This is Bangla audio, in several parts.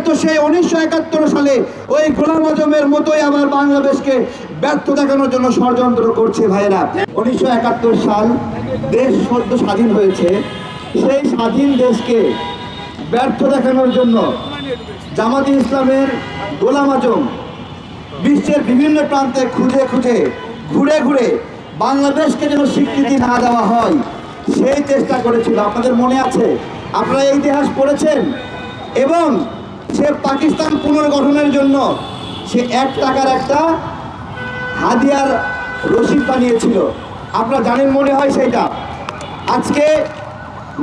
তো সেই 1971 সালে ওই গোলাম আজমের মতোই আবার বাংলাদেশকে ব্যর্থ দেখানোর জন্য ষড়যন্ত্র করছে ভাইরা। 1971 সাল দেশ সদ্য স্বাধীন হয়েছে, সেই স্বাধীন দেশকে ব্যর্থ দেখানোর জন্য জামাতে ইসলামের গোলাম আজম বিশ্বের বিভিন্ন প্রান্তে খুঁজে খুঁজে ঘুরে ঘুরে বাংলাদেশকে যেন স্বীকৃতি না দেওয়া হয় সেই চেষ্টা করেছিল। আপনাদের মনে আছে, আপনারা এই ইতিহাস পড়েছেন। এবং সে পাকিস্তান পুনর্গঠনের জন্য সে 1 টাকার একটা হাদিয়ার রসিদ বানিয়েছিল, আপনারা জানেন মনে হয় সেইটা। আজকে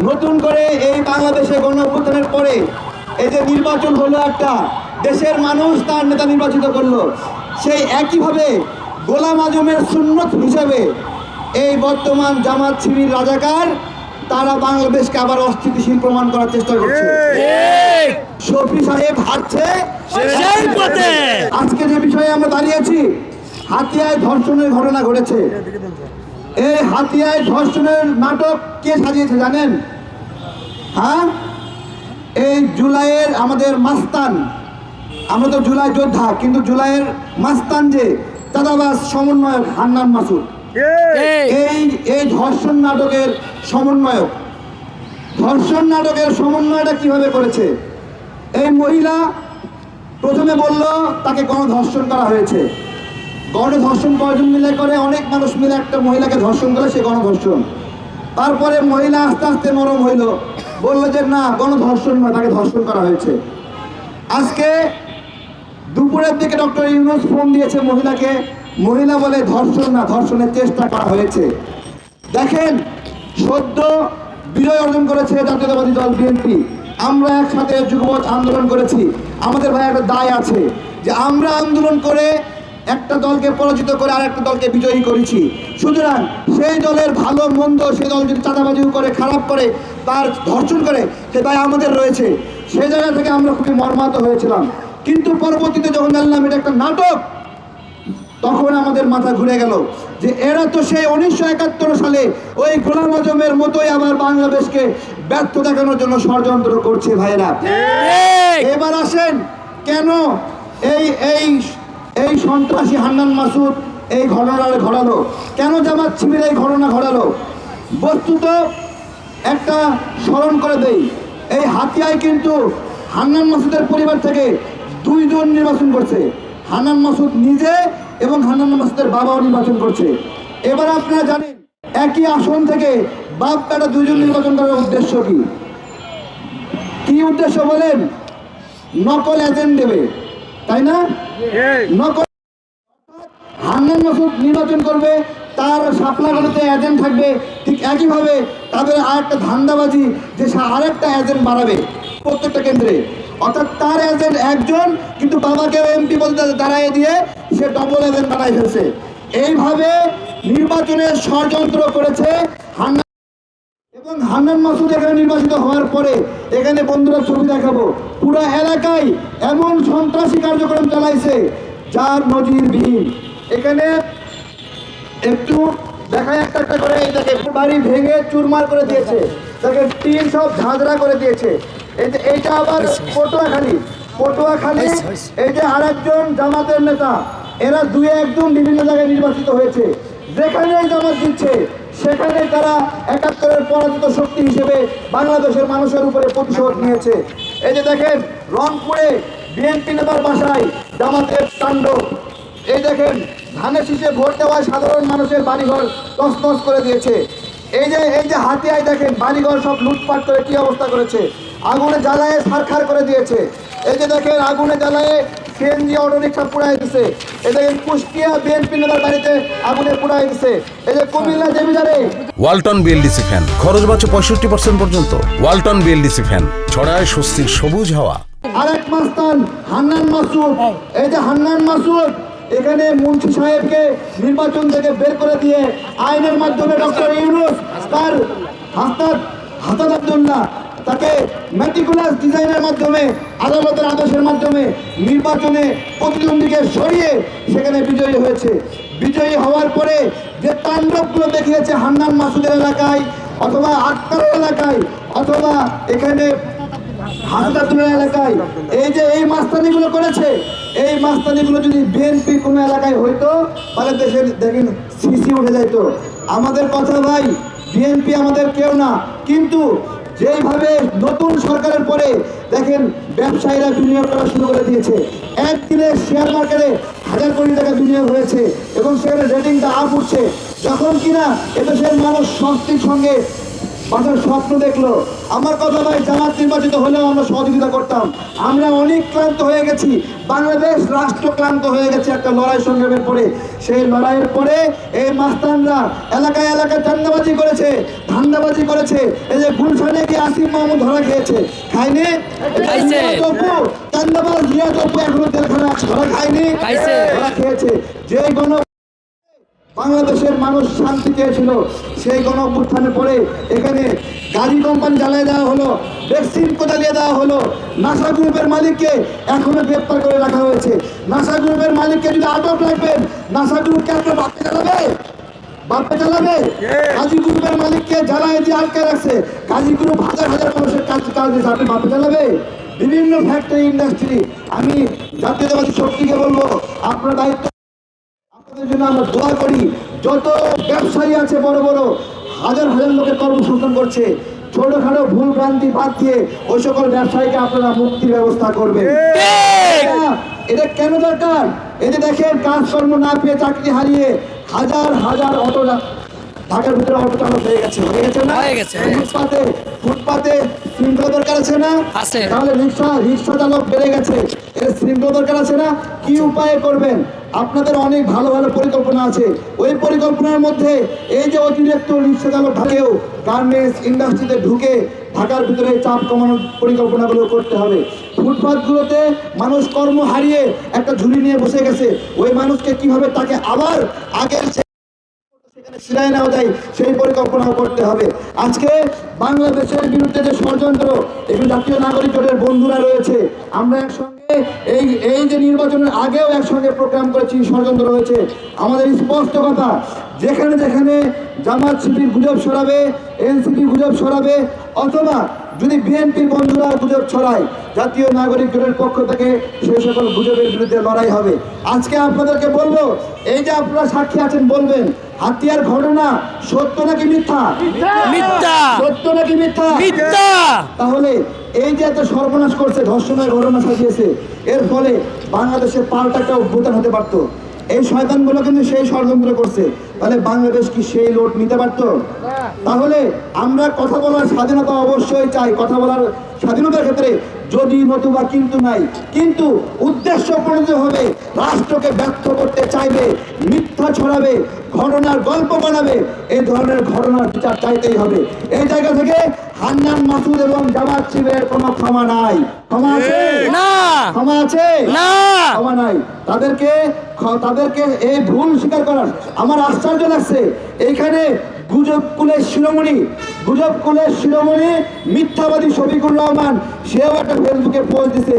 নতুন করে এই বাংলাদেশে গণ অভ্যুত্থানের পরে এই যে নির্বাচন হলো, একটা দেশের মানুষ তার নেতা নির্বাচিত করলো, সেই একইভাবে গোলাম আজমের সুন্নত হিসেবে এই বর্তমান জামাত শিবির রাজাকার তারা বাংলাদেশকে আবার অস্থিতিশীল প্রমাণ করার চেষ্টা করছে। শফি সাহেব হাঁটছে আজকে যে বিষয়ে আমরা দাঁড়িয়েছি, হাতিয়ায় ধর্ষণের ঘটনা ঘটেছে। এই হাতিয়ায় ধর্ষণের নাটক কে সাজিয়েছে জানেন? হ্যাঁ, এই জুলাইয়ের আমাদের মাস্তান, আমরা তো জুলাই যোদ্ধা, কিন্তু জুলাইয়ের মাস্তান যে চাঁদাবাজ সমন্বয়ক হান্নান মাসুদ, এই ধর্ষণ নাটকের সমন্বয়ক। ধর্ষণ নাটকের সমন্বয়টা কিভাবে করেছে? এই মহিলা প্রথমে বলল তাকে গণধর্ষণ করা হয়েছে। গণধর্ষণ কয়জন মিলে করে? অনেক মানুষ মিলে একটা মহিলাকে ধর্ষণ করে, সে গণধর্ষণ। তারপরে মহিলা আস্তে আস্তে নরম হইল, বললো যে না, গণধর্ষণ নয়, তাকে ধর্ষণ করা হয়েছে। আজকে দুপুরের দিকে ডক্টর ইউনূস ফোন দিয়েছে মহিলাকে, মহিলা বলে ধর্ষণ না, ধর্ষণের চেষ্টা করা হয়েছে। দেখেন, সদ্য বিজয় অর্জন করেছে জাতীয়তাবাদী দল বিএনপি। আমরা একসাথে যুগপৎ আন্দোলন করেছি। আমাদের ভাই একটা দায় আছে যে আমরা আন্দোলন করে একটা দলকে পরাজিত করে আর একটা দলকে বিজয়ী করেছি। সুতরাং সেই দলের ভালো মন্দ, সেই দল যদি চাঁদাবাজিও করে, খারাপ করে, তার ধর্ষণ করে, সে দায় আমাদের রয়েছে। সেই জায়গা থেকে আমরা খুবই মর্মাহত হয়েছিলাম। কিন্তু পরবর্তীতে যখন জানলাম এটা একটা নাটক, তখন আমাদের মাথা ঘুরে গেল যে এরা তো সেই 1971 সালে ওই গোলাম আজমের মতোই আবার বাংলাদেশকে ব্যর্থ দেখানোর জন্য ষড়যন্ত্র করছে ভাইরা। এবার আসেন, কেন এই এই এই সন্ত্রাসী হান্নান মাসুদ এই ঘটনা ঘটালো? কেন জামাত শিবির এই ঘটনা ঘটালো? বস্তুত একটা স্মরণ করে দেই, এই হাতিয়ায় কিন্তু হান্নান মাসুদের পরিবার থেকে 2 জন নির্বাচন করছে। হান্নান মাসুদ নিজে এবং হান্নান মাসুদের বাবাও নির্বাচন করছে। এবার আপনারা জানেন, একই আসন থেকে বাপ বেটা 2 জন নির্বাচন করার উদ্দেশ্য কি? কি উদ্দেশ্য বলেন? নকল এজেন্ট দেবে, তাই না? নকল হান্নান মাসুদ নির্বাচন করবে, তার শাপলাগড়িতে এজেন্ট থাকবে। ঠিক একইভাবে তাদের আরেকটা ধান্দাবাজি যে আরেকটা এজেন্ট বাড়াবে প্রত্যেকটা কেন্দ্রে, অর্থাৎ তার এজেন্ট একজন, কিন্তু বাবাকে এমপি বলতে দাঁড়ায় দিয়ে সে ডবল এজেন্ট বানাই ফেলছে। এইভাবে নির্বাচনের ষড়যন্ত্র করেছে হান্নান। এবং হান্নান মাসুদ এখানে নির্বাচিত হওয়ার পরে, এখানে বন্ধুরা ছবি দেখাবো, পুরো এলাকায় এমন সন্ত্রাসী কার্যক্রম চালাইছে যার নজিরবিহীন। এখানে একটু দেখায় একটা একটা করে, এই দেখে বাড়ি ভেঙে চুরমার করে দিয়েছে, দেখেন টিন সব ঝাঁঝরা করে দিয়েছে। এইটা আবার পটুয়াখালী। এই যে আরেকজন জামাতের নেতা, এরা 2-1 বিভিন্ন জায়গায় নির্বাচিত হয়েছে। যেখানেই জামাত দিচ্ছে সেখানে তারা 71-এর পরাজিত শক্তি হিসেবে বাংলাদেশের মানুষের উপরে প্রতিশোধ নিয়েছে। এই যে দেখেন, রংপুরে বিএনপি নেতার বাসায় জামাতের তাণ্ডব। এই দেখেন, ধানের শীষে ভোট দেওয়ায় সাধারণ মানুষের বাড়িঘর তছনছ করে দিয়েছে। এই যে হাতিয়ায় দেখেন, বাড়িঘর সব লুটপাট করে কি অবস্থা করেছে, আগুনে জ্বালায় ছারখার করে দিয়েছে। এই যে দেখেন, আগুনে জ্বালায় সিএনজি অটোরিক্সা পুড়াই দিছে। এই দেখেন, কুষ্টিয়া বিএনপি নেতার বাড়িতে আগুনে পুড়াই দিছে। এই যে কুমিল্লা দেবিদারে ওয়ালটন বিএলডিসি ফ্যান, খরচ বাঁচে 65% পর্যন্ত। ওয়ালটন বিএলডিসি ফ্যান ছড়ায় স্বস্তির সবুজ হাওয়া। আরেক মাস্তান হান্নান মাসুদ। এই যে হান্নান মাসুদ এখানে মুন্সি সাহেবকে নির্বাচন থেকে বের করে দিয়ে আইনের মাধ্যমে ডক্টর ইউনূস তার হাসান আব্দুল্লাহ তাকে ম্যাটিকুলাস ডিজাইনের মাধ্যমে আদালতের আদেশের মাধ্যমে নির্বাচনে প্রতিদ্বন্দ্বীকে সরিয়ে সেখানে বিজয়ী হয়েছে। বিজয়ী হওয়ার পরে যে তাণ্ডবগুলো দেখিয়েছে হান্নান মাসুদের এলাকায় অথবা আক্তারের এলাকায় অথবা এখানে হাসান আব্দুল্লাহ এলাকায়, এই যে এই মাস্তানিগুলো করেছে, এই মাস্তানিগুলো যদি বিএনপি কোনো এলাকায় হইতো তাহলে দেশের দেখেন সিসি উঠে যাইতো। আমাদের কথা ভাই, বিএনপি আমাদের কেউ না, কিন্তু যেইভাবে নতুন সরকারের পরে দেখেন ব্যবসায়ীরা বিনিয়োগ করা শুরু করে দিয়েছে। একদিনে শেয়ার মার্কেটে 1000 কোটি টাকা বিনিয়োগ হয়েছে এবং সেখানে রেটিংটা আপ উঠছে। যখন কিনা এদেশের মানুষ স্বস্তির সঙ্গে বাঁচার স্বপ্ন দেখলো। আমার কথা ভাই, জামাত নির্বাচিত হলেও আমরা সহযোগিতা করতাম। আমরা অনেক ক্লান্ত হয়ে গেছি, বাংলাদেশ রাষ্ট্র ক্লান্ত হয়ে গেছে একটা লড়াই সংগ্রামের পরে। সেই লড়াইয়ের পরে এই মাস্তানরা এলাকায় এলাকায় ধান্দাবাজি করেছে। এই যে গুলশানে গিয়ে আসিফ মাহমুদ ধরা খেয়েছে, খায়নি? চান্দাবাজ জিয়া তপু এখনো জেলখানা ধরা খায়নি? ধরা খেয়েছে। যেই বাংলাদেশের মানুষ শান্তি চেয়েছিল, সেই গণঅভ্যুত্থানের পরে এখানে গাড়ি কোম্পানি জ্বালিয়ে দেওয়া হলো, ভ্যাকসিন জ্বালিয়ে দেওয়া হলো। নাসা গ্রুপের মালিককে এখনো গ্রেপ্তার করে রাখা হয়েছে। নাসা গ্রুপের মালিককে যদি আটক রাখবেন, নাসা গ্রুপকে আপনার বাপে চালাবে? কাজী গ্রুপের মালিককে জ্বালায় দিয়ে আটকে রাখছে। কাজী গ্রুপ হাজার হাজার মানুষের কাজ দিয়েছে, আপনি বাপে চালাবে? বিভিন্ন ফ্যাক্টরি ইন্ডাস্ট্রি। আমি জাতীয়তাবাদী শক্তিকে বলবো, আপনার দায়িত্ব, আপনাদের জন্য আমরা দোয়া করি। যত ব্যবসায়ী আছে বড় বড়, হাজার হাজার লোকের কর্মসংস্থান করছে, ছোটখাটো ভুল ভ্রান্তি বাদ দিয়ে ওই সকল ব্যবসায়ীকে আপনারা মুক্তির ব্যবস্থা করবেন। এটা কেন দরকার? এতে দেখেন কাজকর্ম না পেয়ে চাকরি হারিয়ে হাজার হাজার অটো ঢাকার ভিতরে অটো চালক হয়ে গেছে না? ফুটপাতে শৃঙ্খলা দরকার আছে না? তাহলে রিক্সা চালক বেড়ে গেছে, এর শৃঙ্খলা দরকার আছে না? কি উপায়ে করবেন? আপনাদের অনেক ভালো ভালো পরিকল্পনা আছে। ওই পরিকল্পনার মধ্যে এই যে অতিরিক্ত রিক্সা চালক ঢাকেও গার্মেন্টস ইন্ডাস্ট্রিতে ঢুকে ঢাকার ভিতরে চাপ কমানোর পরিকল্পনাগুলো করতে হবে। ফুটপাথগুলোতে মানুষ কর্ম হারিয়ে একটা ঝুড়ি নিয়ে বসে গেছে, ওই মানুষকে কিভাবে তাকে আবার আগের সেখানে ফিরায় নেওয়া যায় সেই পরিকল্পনাও করতে হবে। আজকে বাংলাদেশের বিরুদ্ধে যে ষড়যন্ত্র, এগুলো জাতীয় নাগরিক জোটের বন্ধুরা রয়েছে, আমরা একসঙ্গে এই যে নির্বাচনের আগেও একসঙ্গে প্রোগ্রাম করেছি, ষড়যন্ত্র রয়েছে। আমাদের স্পষ্ট কথা, যেখানে যেখানে জামাত শিবির গুজব ছড়াবে, এনসিপি গুজব ছড়াবে, অথবা যদি বিএনপির বন্ধুরা গুজব ছড়ায়, জাতীয় নাগরিক জোটের পক্ষ থেকে সেই সকল গুজবের বিরুদ্ধে লড়াই হবে। আজকে আপনাদেরকে বলবো, এই যে আপনারা সাক্ষী আছেন, বলবেন হাতিয়ার ঘটনা সত্য নাকি মিথ্যা? সত্য নাকি মিথ্যা? তাহলে এই যে এত সর্বনাশ করছে, ধর্ষণের ঘটনা সাজিয়েছে, এর ফলে বাংলাদেশে পাল্টা একটা অভ্যুত্থান হতে পারতো। এই শয়তানগুলো কিন্তু সেই ষড়যন্ত্র করছে, তাহলে বাংলাদেশ কি সেই লোড নিতে পারত? তাহলে আমরা কথা বলার স্বাধীনতা অবশ্যই চাই, কথা বলার স্বাধীনতার ক্ষেত্রে যদি নতুবা কিন্তু নাই, কিন্তু উদ্দেশ্য প্রণীত হবে, রাষ্ট্রকে ব্যর্থ করতে চাইবে, মিথ্যা ছড়াবে, ঘটনার গল্প বানাবে, এই ধরনের ঘটনার বিচার চাইতেই হবে। এই জায়গা থেকে হান্নান মাসুদ এবং জামাত শিবিরের কোনো ক্ষমা নাই। ক্ষমা আছে না? ক্ষমা আছে না? ক্ষমা নাই। তাদেরকে এই ভুল স্বীকার করার আমার আশ্চর্য লাগছে। এইখানে গুজব কুলের শিরোমণি মিথ্যাবাদী শফিকুর রহমান, সেও একটা ফেসবুকে পোস্ট দিছে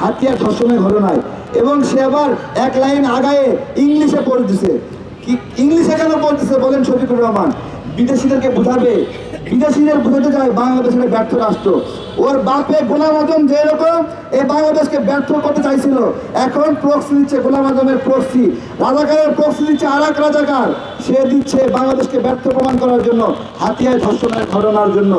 হাতিয়ার ধর্ষণের ঘটনায়, এবং সে আবার এক লাইন আগায়ে ইংলিশে পোস্ট দিছে। ইংলিশে কেন বলতেছে বলেন শফিকুর রহমান? বিদেশিদেরকে বোঝাবে, বিদেশিদের বোঝাতে যায় বাংলাদেশের ব্যর্থ রাষ্ট্র। ওর বাপে গোলাম আজম যেরকম এই বাংলাদেশকে ব্যর্থ করতে চাইছিল, এখন প্রক্সি দিচ্ছে, গোলাম আজমের প্রক্সি, রাজাকারের প্রক্সি দিচ্ছে আর এক রাজাকার, সে দিচ্ছে বাংলাদেশকে ব্যর্থ প্রমাণ করার জন্য, হাতিয়ার ধর্ষণের ঘটনার জন্য।